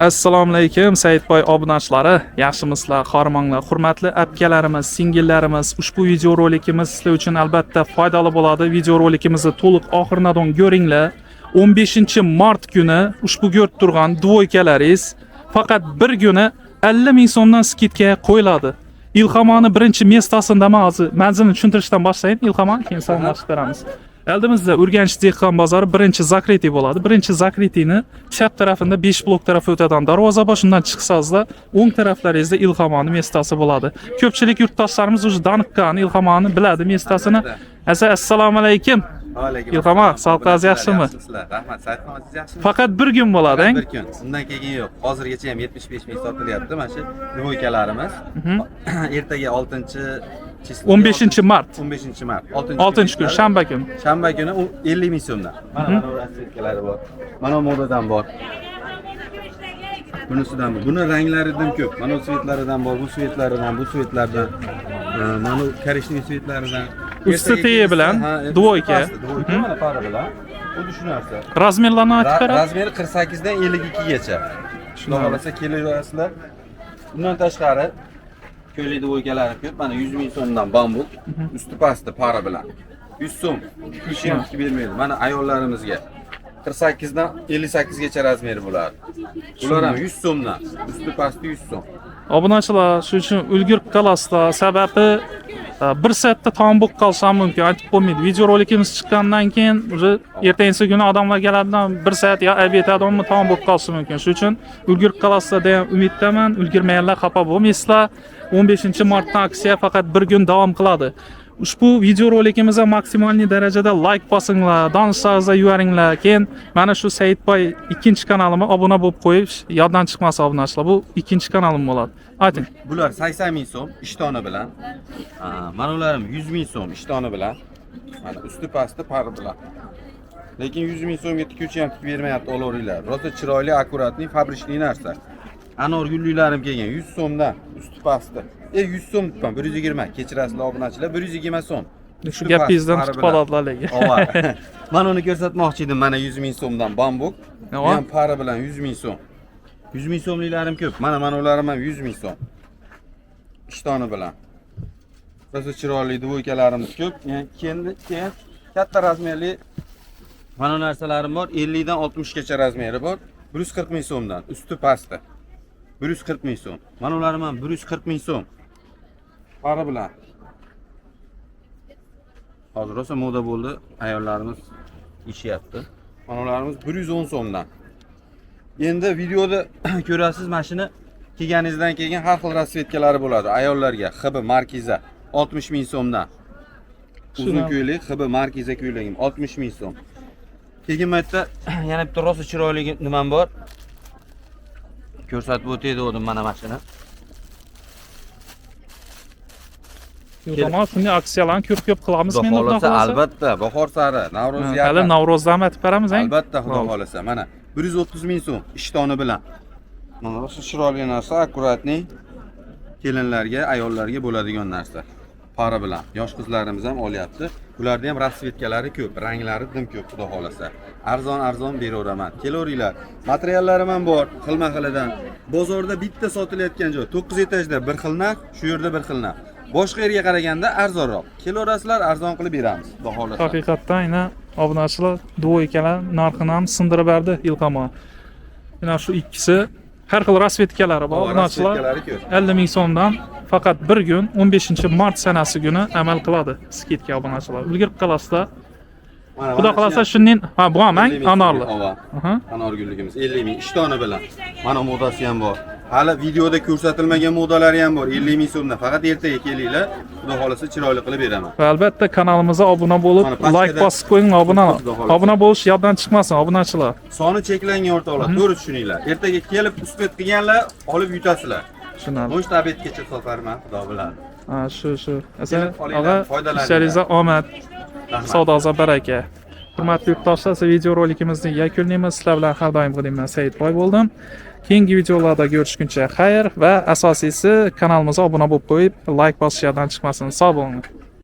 Assalomu alaykum Saidboy obunachilari, yaxshimisizlar, xormonglar, hurmatli akalarimiz, singillarimiz. Ushbu videorolikimiz sizlar uchun albatta foydali bo'ladi. Videorolikimizni to'liq oxiridan ko'ringlar. 15-mart kuni ushbu ko'rib turgan dvoykalaringiz faqat bir kuni 50 ming so'mdan skidga qo'yiladi. Ilhamoni birinchi mestasida manzilni tushuntirishdan boshlayin, Ilhamon keyin salomlashib beramiz. Eldimizda Urganch dehqon bozori birinchi zakritiy bo'ladi. Birinchi zakritiyni chap tarafida 5 blok tarafi o'tadigan darvoza bor. Shundan chiqsangizda o'ng taraflaringizda Ilhamoni mestasi bo'ladi. Ko'pchilik yurtdoshlarimiz o'zi daniqqan Ilhamoni biladi mestasini. Assalomu alaykum. Ilhamon, sog'ligingiz yaxshimi? Rahmat, sog'ligingiz yaxshimi? Faqat bir kun bo'ladi, bir kun. Undan keyin yo'q. Hozirgacha ham 75 ming sotilyapti mana shu dvoykalarimiz. Ertaga 15-mart. 15-mart. 6-kun, shanba kuni. Shanba kuni 50 ming so'mdan. Mana bu rasvetkalari bor. Mana modadan bor. Bunisidan bor. Buni ranglaridan ko'p. Mana bu svetlaridan bor, bu svetlaridan, bu svetlardan. Mana bu korishniy svetlaridan. Usti tegi bilan dvoyka. Mana pari bilan. Xuddi shu narsa. Razmerlarni aytib beradi. Razmeri 48 dan 52 gacha. Shunday bo'lsa kelaverasizlar. Bundan tashqari ko'ylak dvoykalari ko'p. Mana 100 ming so'mdan bambuk, usti pasti pari bilan. 100 so'm. Ishi ham bermaydi. Mana ayollarimizga 48 dan 58 gacha razmeri bo'ladi. Bular ham 100 so'mdan, usti pasti 100 so'm. Obunachilar shu uchun ulgurib qolasizlar. Sababi bir soatda tamom bo'lib qolishi mumkin. Aytib bo'lmaydi. Videorolikimiz chiqqandan keyin ertangi kuni odamlar keladigan 1 soat yo obedadonmi tamom bo'lib qolishi mumkin. Shuning uchun ulgurib qolasizlar degan umiddaman. Ulgurmaganlar xafa bo'lmaysizlar. 15-martdan aksiya faqat bir kun davom qiladi. Ushbu videorolikimizga maksimal darajada like bosinglar, donishlaringizga yuboringlar. Keyin mana shu Saidboy ikkinchi kanalimga obuna bo'lib qo'yish yoddan chiqmasa obunachilar. Bu ikkinchi kanalim bo'ladi. Ayting. Bular 80 ming so'm ishtoni bilan. Mana ularım 100 ming so'm ishtoni bilan. Mana usti pasti pari bilan. Lekin 100 ming so'mga tikuvchi ham tikib bermayapti olaveringlar. Rosa chiroyli, akkuratli, fabrichli narsa. Anor gullilarim kelgan 100 so'mdan usti pasti. 100 so'm tutgan 120. Kechirasizlar obunachilar 120 so'm. Shu gapingizdan tutib oladilar lekin. Mana uni ko'rsatmoqchi edim. Mana 100 ming so'mdan bambuk. Bu ham pari bilan 100 ming so'm. 100 ming so'mliklarim ko'p. Mana ularım ham 100 ming so'm. Ishtoni bilan. Rosa chiroyli dvoykalarimiz ko'p. Keyin katta razmerli mana narsalarim bor. 50 dan 60 gacha razmeri bor. 140 ming so'mdan usti pasti. 140 ming so'm. Mana ularım ham 140 ming so'm. Pari bilan. Hozir rosa moda bo'ldi. Ayollarimiz ishyapti. Mana ularimiz 110 so'mdan. Endi videoda ko'rasiz mashina kelganingizdan keyin har xil rasvetkalari bo'ladi. Ayollarga XB Markiza 60 ming so'mdan. Uzun ko'ylak XB Markiza ko'ylagim 60 ming so'm. Keyin bu yerda yana bitta rosa chiroyli nimam bor. Ko'rsatib o'tay dedim mana mashina. Tamam, shunday aksiyalarni ko'p qilamiz men Xudo xolasa albatta, bahor sari, Navro'z yaqin. Hali Navro'zda ham aytib beramiz, Albatta, xudo xolasa. Mana 130 ming so'm ishtoni bilan. Mana rosa chiroyli narsa, akkuratni kelinlarga, ayollarga bo'ladigan narsa. Pari bilan. Yosh qizlarimiz ham olyapti. Bularda ham rasvetkalari ko'p, ranglari dim ko'p, xudo xolasa. Arzon beraveraman. Kelaveringlar. Materiallarim ham bor, xilma-xilidan. Bozorda bitta sotilayotgan joy 9 etajda bir xil narx, shu yerda bir xil narx. Boshqa yerga qaraganda arzonroq. Kelaverasizlar, arzon qilib beramiz, xudo xolasa. Haqiqatdan aynan obunachilar dvoykalar narxini ham sindirib berdi Ilhamon. Mana shu ikkisi har xil rasvetkalari bor. Obunachilar 50 ming so'mdan faqat bir kun 15-mart sanasi kuni amal qiladi skidga obunachilar. Ulgurib qolasizlar. Xudo xolasa shundan bu ham anorli. Anor gulligimiz 50 ming ishtoni bilan. Mana modasi ham bor. Hali videoda ko'rsatilmagan modalari ham bor. 50 ming so'mdan. Faqat ertaga kelinglar. Xudo xolasa chiroyli qilib beraman. Va albatta kanalimizga obuna bo'lib, like bosib qo'ying, obuna bo'lish yoddan chiqmasin obunachilar. Soni cheklangan o'rtoqlar, to'g'ri tushuninglar. Ertaga kelib uspet qilganlar olib yutasizlar. Tushunarli. Bo'sh tabetgacha sotarman, xudo biladi. Shu. Og'a, ishlaringizga omad. Savdoga baraka. Hurmatli yurtdoshlar, videorolikimizni yakunlaymiz. Sizlar bilan har doim men Saidboy bo'ldim. Keyingi videolarda ko'rishguncha xayr va asosiysi kanalimizga obuna bo'lib qo'yib, like bosishdan chiqmasin. Sog' bo'ling.